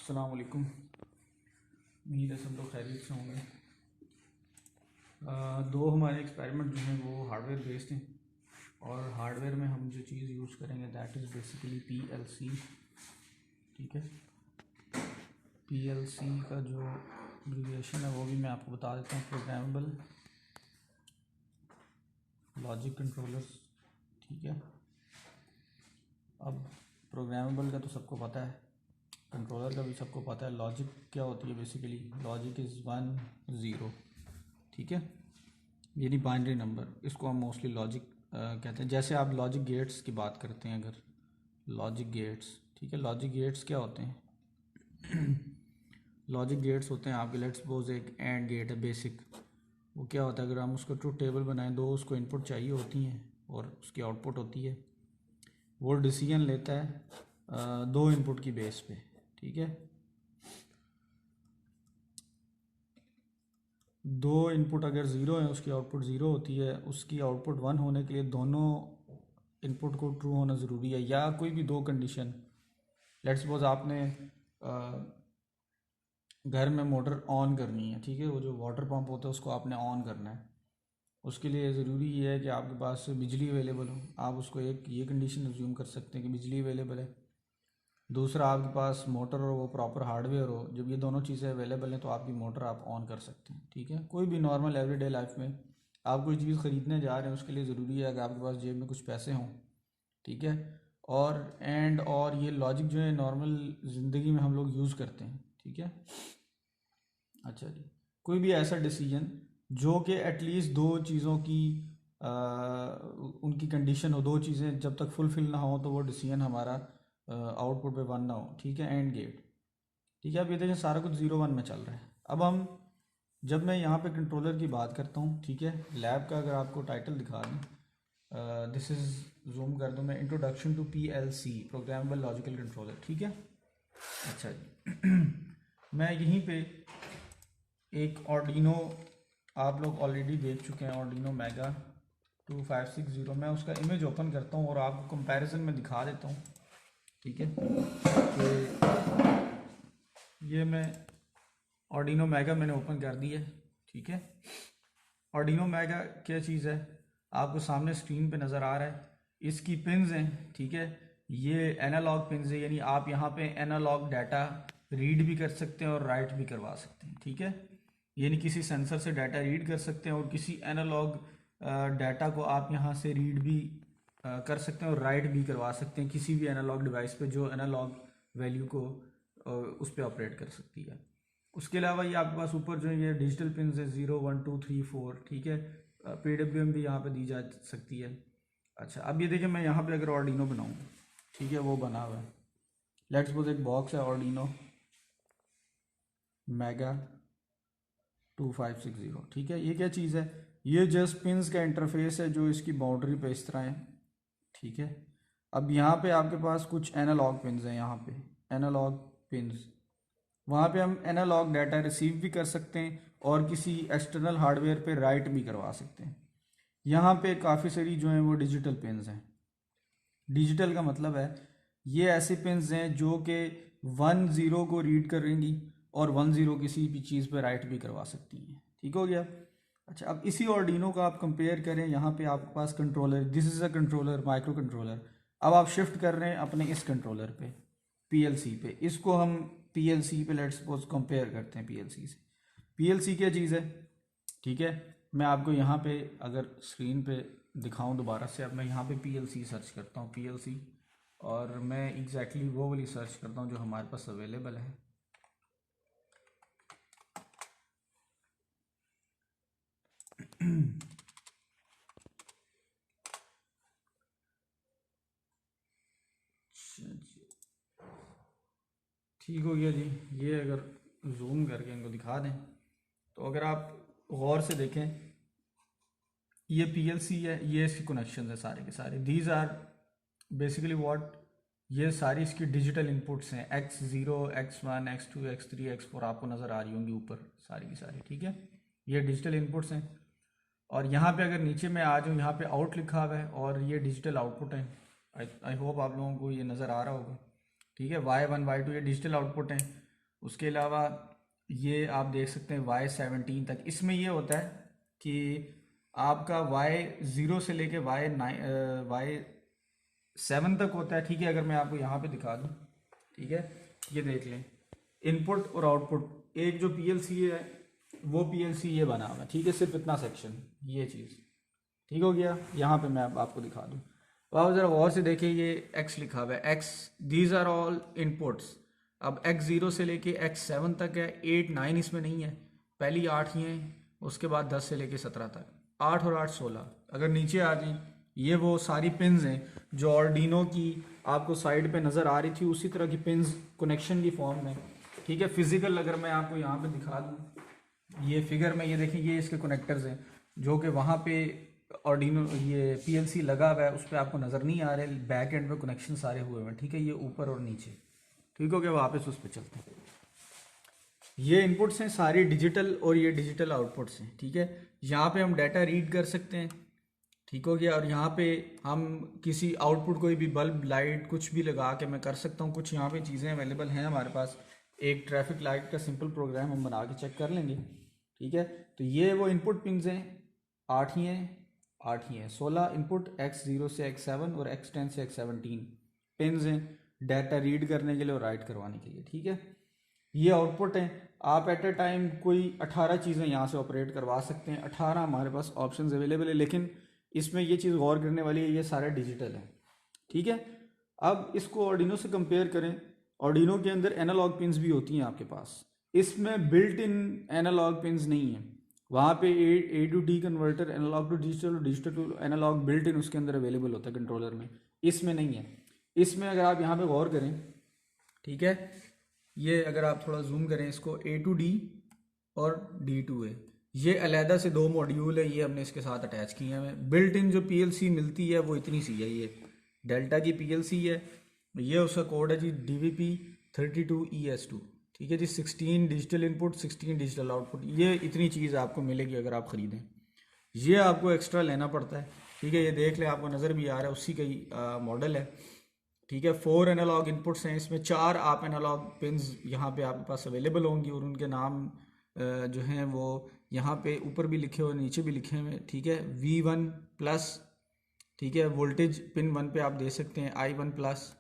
अस्सलाम वालेकुम। उम्मीद है सब लोग खैरियत से होंगे। दो हमारे एक्सपेरिमेंट जो हैं वो हार्डवेयर बेस्ड हैं और हार्डवेयर में हम जो चीज़ यूज़ करेंगे दैट इज़ बेसिकली पीएलसी। ठीक है, पीएलसी का जो एब्रीविएशन है वो भी मैं आपको बता देता हूँ, प्रोग्रामेबल लॉजिक कंट्रोलर्स। ठीक है, अब प्रोग्रामेबल का तो सबको पता है, कंट्रोलर का भी सबको पता है। लॉजिक क्या होती है? Basically logic is 1 0। ठीक है, यानी बाइनरी नंबर, इसको हम मोस्टली लॉजिक कहते हैं। जैसे आप लॉजिक गेट्स की बात करते हैं, अगर लॉजिक गेट्स, ठीक है, लॉजिक गेट्स क्या होते हैं? लॉजिक गेट्स होते हैं आपके, लेट्स सपोज एक एंड गेट है बेसिक। वो क्या होता है, अगर हम उसको ट्रूथ टेबल बनाएं, दो उसको इनपुट चाहिए होती हैं और उसकी आउटपुट होती है। वो डिसीजन लेता है दो इनपुट की बेस पे। ठीक है, दो इनपुट अगर ज़ीरो है, उसकी आउटपुट ज़ीरो होती है। उसकी आउटपुट 1 होने के लिए दोनों इनपुट को ट्रू होना ज़रूरी है, या कोई भी दो कंडीशन। लेट्स सपोज आपने घर में मोटर ऑन करनी है, ठीक है, वो जो वाटर पंप होता है उसको आपने ऑन करना है। उसके लिए ज़रूरी ये है कि आपके पास बिजली अवेलेबल हो। आप उसको एक ये कंडीशन अज्यूम कर सकते हैं कि बिजली अवेलेबल है। दूसरा, आपके पास मोटर और वो प्रॉपर हार्डवेयर हो। जब ये दोनों चीज़ें अवेलेबल हैं तो आपकी मोटर आप ऑन कर सकते हैं। ठीक है, कोई भी नॉर्मल एवरीडे लाइफ में आप कोई चीज़ ख़रीदने जा रहे हैं, उसके लिए ज़रूरी है कि आपके पास जेब में कुछ पैसे हों। ठीक है, और ये लॉजिक जो है नॉर्मल ज़िंदगी में हम लोग यूज़ करते हैं। ठीक है, अच्छा जी, कोई भी ऐसा डिसीजन जो कि एटलीस्ट दो चीज़ों की उनकी कंडीशन हो, दो चीज़ें जब तक फुलफिल ना हो तो वो डिसीजन हमारा आउटपुट पे 1 ना हो। ठीक है, एंड गेट। ठीक है, अब ये देखें सारा कुछ 0 1 में चल रहा है। अब हम जब मैं यहाँ पे कंट्रोलर की बात करता हूँ, ठीक है, लैब का अगर आपको टाइटल दिखा दूँ, दिस इज़, जूम कर दूँ मैं, introduction to PLC, programmable logical controller. ठीक है, अच्छा जी। मैं यहीं पे एक ऑर्डिनो, आप लोग ऑलरेडी देख चुके हैं, ऑर्डिनो मेगा 2560। मैं उसका इमेज ओपन करता हूँ और आपको कंपैरिजन में दिखा देता हूँ। ठीक है, कि ये मैं ऑर्डिनो मेगा मैंने ओपन कर दी है। ठीक है, ऑर्डिनो मेगा क्या चीज़ है, आपको सामने स्क्रीन पे नज़र आ रहा है। इसकी पिन्स हैं, ठीक है, ये एनालॉग पिन्स है, यानी आप यहाँ पे एनालॉग डाटा रीड भी कर सकते हैं और राइट भी करवा सकते हैं। ठीक है, यानी किसी सेंसर से डाटा रीड कर सकते हैं और किसी एनालॉग डाटा को आप यहाँ से रीड भी कर सकते हैं और राइट भी करवा सकते हैं किसी भी एनालॉग डिवाइस पे जो एनालॉग वैल्यू को उस पर ऑपरेट कर सकती है। उसके अलावा ये आपके पास ऊपर जो है ये डिजिटल पिन्स है 0 1 2 3 4। ठीक है, PWM भी यहाँ पे दी जा सकती है। अच्छा, अब ये देखिए मैं यहाँ पे अगर ऑर्डिनो बनाऊँ, ठीक है, वो बना हुआ है। लेट्स सपोज एक बॉक्स है ऑर्डिनो मेगा 2560। ठीक है, ये क्या चीज़ है? ये जस्ट पिन्स का इंटरफेस है जो इसकी बाउंड्री पे इस तरह है। ठीक है, अब यहाँ पे आपके पास कुछ एनालॉग पिन्स हैं, यहाँ पे एनालॉग पिन्स, वहाँ पे हम एनालॉग डाटा रिसीव भी कर सकते हैं और किसी एक्सटर्नल हार्डवेयर पे राइट भी करवा सकते हैं। यहाँ पे काफ़ी सारी जो हैं वो डिजिटल पिन्स हैं। डिजिटल का मतलब है ये ऐसे पिन्स हैं जो कि 1 0 को रीड करेंगी और 1 0 किसी भी चीज़ पे राइट भी करवा सकती हैं। ठीक हो गया। अच्छा, अब इसी ऑर्डिनो का आप कंपेयर करें, यहाँ पे आपके पास controller, this is a controller, micro controller. अब आप शिफ्ट कर रहे हैं अपने इस कंट्रोलर पे, पीएलसी पे, इसको हम पीएलसी पे लेट्स सपोज कंपेयर करते हैं पीएलसी से। पीएलसी क्या चीज़ है? ठीक है, मैं आपको यहाँ पे अगर स्क्रीन पे दिखाऊं दोबारा से, अब मैं यहाँ पे पीएलसी सर्च करता हूँ, पीएलसी, और मैं एग्जैक्टली वो वाली सर्च करता हूँ जो हमारे पास अवेलेबल है। ठीक हो गया जी। ये अगर जूम करके इनको दिखा दें तो अगर आप गौर से देखें, ये पीएलसी है, ये इसके कनेक्शन है सारे के सारे। दीज आर बेसिकली व्हाट, ये सारी इसकी डिजिटल इनपुट्स हैं, X0 X1 X2 X3 X4 आपको नज़र आ रही होंगी ऊपर सारी की सारी। ठीक है, ये डिजिटल इनपुट्स हैं। और यहाँ पे अगर नीचे मैं आ जाऊँ, यहाँ पे आउट लिखा हुआ है और ये डिजिटल आउटपुट है। आई होप आप लोगों को ये नज़र आ रहा होगा। ठीक है, Y1 Y2 ये डिजिटल आउटपुट हैं उसके अलावा ये आप देख सकते हैं Y17 तक। इसमें ये होता है कि आपका Y0 से लेके Y7 तक होता है, ठीक है। अगर मैं आपको यहाँ पे दिखा दूँ, ठीक है, ये देख लें, इनपुट और आउटपुट, एक जो PLC है वो PLC ये बना हुआ है, ठीक है, सिर्फ इतना सेक्शन, ये चीज़, ठीक हो गया। यहाँ पे मैं आपको दिखा दूँ, तो आप ज़रा गौर से देखिए, ये X लिखा हुआ है, X, these are all inputs. अब X0 से लेके X7 तक है, 8 9 इसमें नहीं है, पहली 8 ही हैं, उसके बाद 10 से लेके 17 तक, 8 और 8 16। अगर नीचे आ जाए, ये वो सारी पिन्स हैं जो आर्डिनो की आपको साइड पे नज़र आ रही थी, उसी तरह की पिन्स कनेक्शन की फॉर्म में, ठीक है। फिजिकल अगर मैं आपको यहाँ पे दिखा दूँ, ये फिगर में, ये देखें, ये इसके कनेक्टर्स हैं जो कि वहाँ पे आर्डिनो ये PLC लगा हुआ है, उस पर आपको नज़र नहीं आ रहे, बैक एंड पे कनेक्शन सारे हुए हुए हैं, ठीक है, ये ऊपर और नीचे, ठीक हो गया। वापस उस पर चलते हैं। ये इनपुट्स हैं सारी डिजिटल, और ये डिजिटल आउटपुट्स हैं, ठीक है। यहाँ पे हम डाटा रीड कर सकते हैं, ठीक हो गया। और यहाँ पे हम किसी आउटपुट, कोई भी बल्ब, लाइट, कुछ भी लगा के मैं कर सकता हूँ। कुछ यहाँ पे चीज़ें अवेलेबल हैं हमारे पास, एक ट्रैफिक लाइट का सिंपल प्रोग्राम हम बना के चेक कर लेंगे, ठीक है। तो ये वो इनपुट पिन्स हैं, 8 ही हैं, 8 ही हैं, 16 इनपुट, X0 से X7 और X10 से X17 पिन्स हैं डाटा रीड करने के लिए और राइट करवाने के लिए, ठीक है। ये आउटपुट हैं। आप एट ए टाइम कोई 18 चीज़ें यहाँ से ऑपरेट करवा सकते हैं, 18 हमारे पास ऑप्शंस अवेलेबल है, लेकिन इसमें ये चीज़ गौर करने वाली है, ये सारे डिजिटल है, ठीक है। अब इसको आर्डिनो से कंपेयर करें, आर्डिनो के अंदर एनालॉग पिन्स भी होती हैं आपके पास, इसमें बिल्ट इन एनालॉग पिन्स नहीं है। वहाँ पे A to D converter, analogue to digital, digital to analogue built in उसके अंदर अवेलेबल होता है कंट्रोलर में, इसमें नहीं है। इसमें अगर आप यहाँ पे गौर करें, ठीक है, ये अगर आप थोड़ा जूम करें इसको, A to D और D to A, ये अलहदा से 2 मॉड्यूल है, ये हमने इसके साथ अटैच किए हैं। बिल्ट इन जो PLC मिलती है वो इतनी सी है, ये डेल्टा की PLC है, ये उसका कोड है जी DVP32ES2, ठीक है जी। 16 डिजिटल इनपुट, 16 डिजिटल आउटपुट, ये इतनी चीज़ आपको मिलेगी अगर आप ख़रीदें। ये आपको एक्स्ट्रा लेना पड़ता है, ठीक है। ये देख लें, आपको नज़र भी आ रहा है, उसी का ही मॉडल है, ठीक है। 4 एनालॉग इनपुट्स हैं इसमें, 4 आप एनालॉग पिन्स यहाँ पे आपके पास अवेलेबल होंगी, और उनके नाम जो हैं वो यहाँ पे ऊपर भी लिखे हुए, नीचे भी लिखे हुए, ठीक है। V1 प्लस, ठीक है, वोल्टेज पिन 1 पे आप दे सकते हैं, I1 प्लस,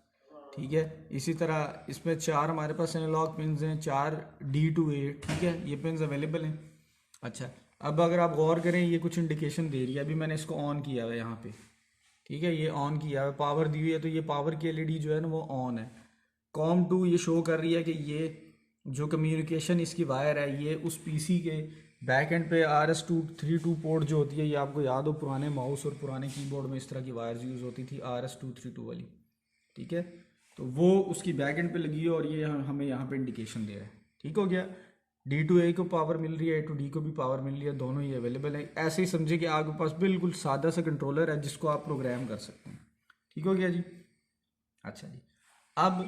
ठीक है। इसी तरह इसमें 4 हमारे पास एनालॉग पिन्स हैं, 4 D to A, ठीक है, ये पिन्स अवेलेबल हैं। अच्छा, अब अगर आप गौर करें, ये कुछ इंडिकेशन दे रही है, अभी मैंने इसको ऑन किया हुआ है यहाँ पे, ठीक है, ये ऑन किया है, पावर दी हुई है, तो ये पावर की LED जो है ना वो ऑन है। COM2 ये शो कर रही है कि ये जो कम्युनिकेशन इसकी वायर है, ये उस PC के बैक एंड पे RS232 पोर्ट जो होती है, ये आपको याद हो पुराने माउस और पुराने कीबोर्ड में इस तरह की वायर्स यूज़ होती थी, RS232 वाली, ठीक है। तो वो उसकी बैक एंड पे लगी है, और ये हमें यहाँ पे इंडिकेशन दे रहा है, ठीक हो गया। D to A को पावर मिल रही है, A to D को भी पावर मिल रही है, दोनों ही अवेलेबल है। ऐसे ही समझे कि आपके पास बिल्कुल सादा सा कंट्रोलर है जिसको आप प्रोग्राम कर सकते हैं, ठीक हो गया जी। अच्छा जी, अब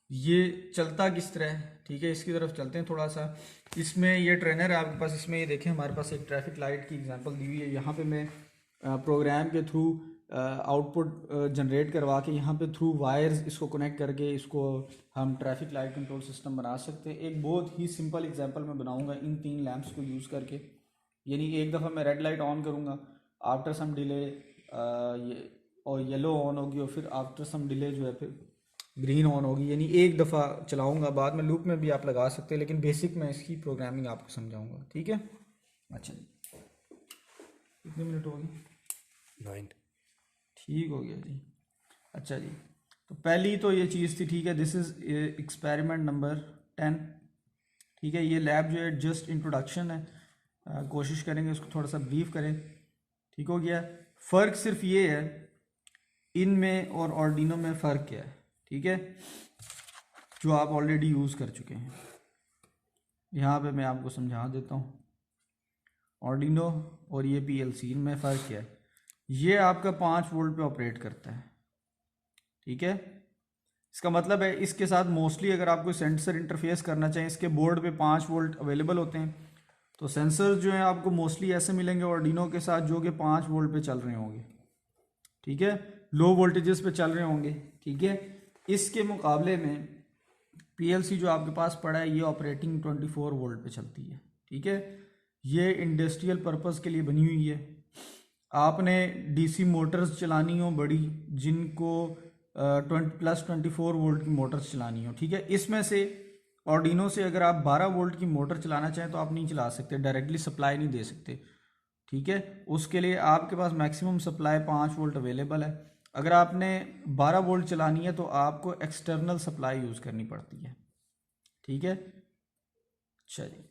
ये चलता किस तरह है, ठीक है, इसकी तरफ चलते हैं थोड़ा सा। इसमें ये ट्रेनर है आपके पास, इसमें ये देखें हमारे पास एक ट्रैफिक लाइट की एग्जांपल दी हुई है। यहाँ पे मैं प्रोग्राम के थ्रू आउटपुट जनरेट करवा के यहाँ पे थ्रू वायर्स इसको कनेक्ट करके इसको हम ट्रैफिक लाइट कंट्रोल सिस्टम बना सकते हैं। एक बहुत ही सिंपल एग्जांपल मैं बनाऊंगा इन 3 लैंप्स को यूज़ करके। यानी एक दफ़ा मैं रेड लाइट ऑन करूँगा, आफ्टर सम डिले ये और येलो ऑन होगी, और फिर आफ्टर सम डिले जो है फिर ग्रीन ऑन होगी। यानी एक दफ़ा चलाऊँगा, बाद में लूप में भी आप लगा सकते हैं, लेकिन बेसिक मैं इसकी प्रोग्रामिंग आपको समझाऊँगा, ठीक है। अच्छा जी, कितने मिनट हो गए? 9, ठीक हो गया जी। अच्छा जी, तो पहली तो ये चीज़ थी, ठीक है, दिस इज़ एक्सपेरिमेंट नंबर 10, ठीक है। ये लैब जो है जस्ट इंट्रोडक्शन है, कोशिश करेंगे उसको थोड़ा सा ब्रीफ करें, ठीक हो गया। फ़र्क सिर्फ ये है इनमें और आर्डिनो में फ़र्क क्या है, ठीक है, जो आप ऑलरेडी यूज़ कर चुके हैं। यहाँ पे मैं आपको समझा देता हूँ, आर्डिनो और ये PLC, इनमें फ़र्क क्या है। ये आपका 5 वोल्ट पे ऑपरेट करता है, ठीक है। इसका मतलब है इसके साथ मोस्टली अगर आप कोई सेंसर इंटरफेस करना चाहें, इसके बोर्ड पे 5 वोल्ट अवेलेबल होते हैं, तो सेंसर जो हैं आपको मोस्टली ऐसे मिलेंगे आर्डिनो के साथ जो कि 5 वोल्ट पे चल रहे होंगे, ठीक है, लो वोल्टेजेस पे चल रहे होंगे, ठीक है। इसके मुकाबले में पीएलसी जो आपके पास पड़ा है ये ऑपरेटिंग 24 वोल्ट पे चलती है, ठीक है। ये इंडस्ट्रियल पर्पस के लिए बनी हुई है। आपने डीसी मोटर्स चलानी हो बड़ी, जिनको 24 वोल्ट की मोटर्स चलानी हो, ठीक है। इसमें से ऑर्डिनो से अगर आप 12 वोल्ट की मोटर चलाना चाहें तो आप नहीं चला सकते, डायरेक्टली सप्लाई नहीं दे सकते, ठीक है। उसके लिए आपके पास मैक्सिमम सप्लाई 5 वोल्ट अवेलेबल है। अगर आपने 12 वोल्ट चलानी है तो आपको एक्सटर्नल सप्लाई यूज़ करनी पड़ती है, ठीक है। चलिए,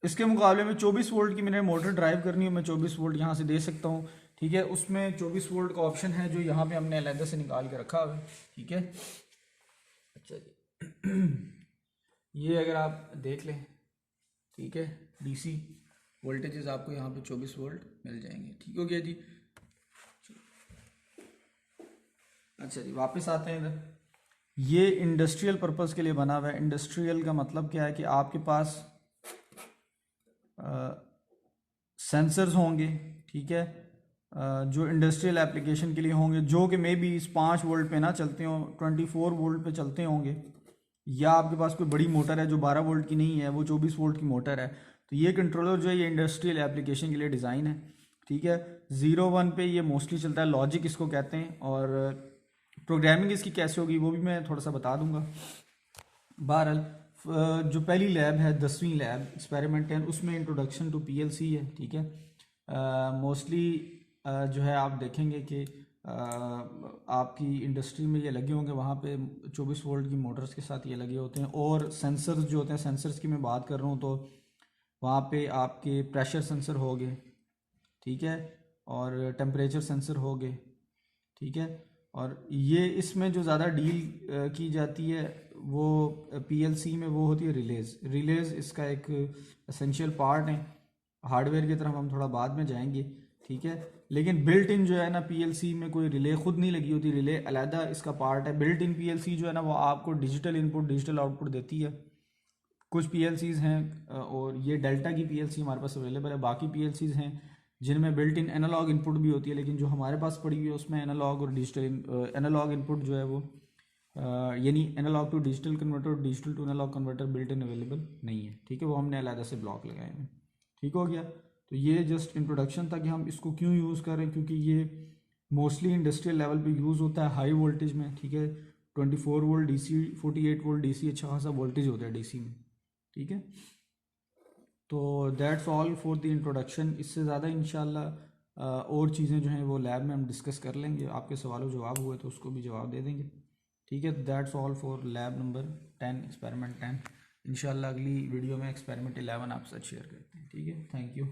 इसके मुकाबले में 24 वोल्ट की मैंने मोटर ड्राइव करनी है, मैं 24 वोल्ट यहाँ से दे सकता हूँ, ठीक है। उसमें 24 वोल्ट का ऑप्शन है जो यहाँ पे हमने अलहदा से निकाल के रखा हुआ है, ठीक है। अच्छा जी, ये अगर आप देख लें, ठीक है, डीसी वोल्टेजेस आपको यहाँ पे 24 वोल्ट मिल जाएंगे, ठीक हो गया जी। अच्छा जी, वापस आते हैं इधर। ये इंडस्ट्रियल पर्पस के लिए बना हुआ है। इंडस्ट्रियल का मतलब क्या है कि आपके पास सेंसर्स होंगे, ठीक है, जो इंडस्ट्रियल एप्लीकेशन के लिए होंगे, जो कि मे बी इस 5 वोल्ट पे ना चलते हों, 24 वोल्ट पे चलते होंगे, या आपके पास कोई बड़ी मोटर है जो 12 वोल्ट की नहीं है, वो 24 वोल्ट की मोटर है। तो ये कंट्रोलर जो है ये इंडस्ट्रियल एप्लीकेशन के लिए डिज़ाइन है, ठीक है। 0-1 पे ये मोस्टली चलता है, लॉजिक इसको कहते हैं, और प्रोग्रामिंग इसकी कैसे होगी वो भी मैं थोड़ा सा बता दूंगा। बहरहाल जो पहली लैब है 10वीं लैब एक्सपेरिमेंट 10, उसमें इंट्रोडक्शन टू पीएलसी है, ठीक है। मोस्टली जो है आप देखेंगे कि आपकी इंडस्ट्री में ये लगे होंगे, वहाँ पे 24 वोल्ट की मोटर्स के साथ ये लगे होते हैं। और सेंसर्स जो होते हैं, सेंसर्स की मैं बात कर रहा हूँ तो वहाँ पे आपके प्रेशर सेंसर हो गए, ठीक है, और टेम्परेचर सेंसर हो गए, ठीक है। और ये इसमें जो ज़्यादा डील की जाती है वो पीएलसी में वो होती है रिलेज। रिलेज इसका एक एसेंशियल पार्ट है। हार्डवेयर की तरफ हम थोड़ा बाद में जाएंगे, ठीक है। लेकिन बिल्ट इन जो है ना पीएलसी में कोई रिले खुद नहीं लगी होती, रिले अलहदा इसका पार्ट है। बिल्ट इन पीएलसी जो है ना वो आपको डिजिटल इनपुट डिजिटल आउटपुट देती है। कुछ पीएलसीज़ हैं और ये डेल्टा की पीएलसी हमारे पास अवेलेबल है। बाकी पीएलसीज़ हैं जिनमें बिल्ट इन एनालॉग इनपुट भी होती है, लेकिन जो हमारे पास पड़ी हुई है उसमें एनालॉग और डिजिटल एनालॉग इनपुट जो है वो यानी analogue to digital converter, digital to analogue converter built in available नहीं है, ठीक है। वो हमने अलहदा से ब्लॉक लगाए हैं, ठीक हो गया। तो ये जस्ट इंट्रोडक्शन था कि हम इसको क्यों यूज़ कर रहे हैं, क्योंकि ये मोस्टली इंडस्ट्रियल लेवल पे यूज़ होता है हाई वोल्टेज में, ठीक है। 24 वोल्ट डीसी, 48 वोल्ट डीसी, अच्छा खासा वोल्टेज होता है डीसी में, ठीक है। तो that's all for the introduction. इससे ज़्यादा इंशाल्लाह और चीज़ें जो हैं वो लैब में हम डिस्कस कर लेंगे। आपके सवालों जवाब हुए तो उसको भी जवाब दे देंगे, ठीक है। That's all for lab number 10, experiment 10। इंशाल्लाह अगली वीडियो में एक्सपेरिमेंट 11 आपसे शेयर करते हैं, ठीक है। Thank you.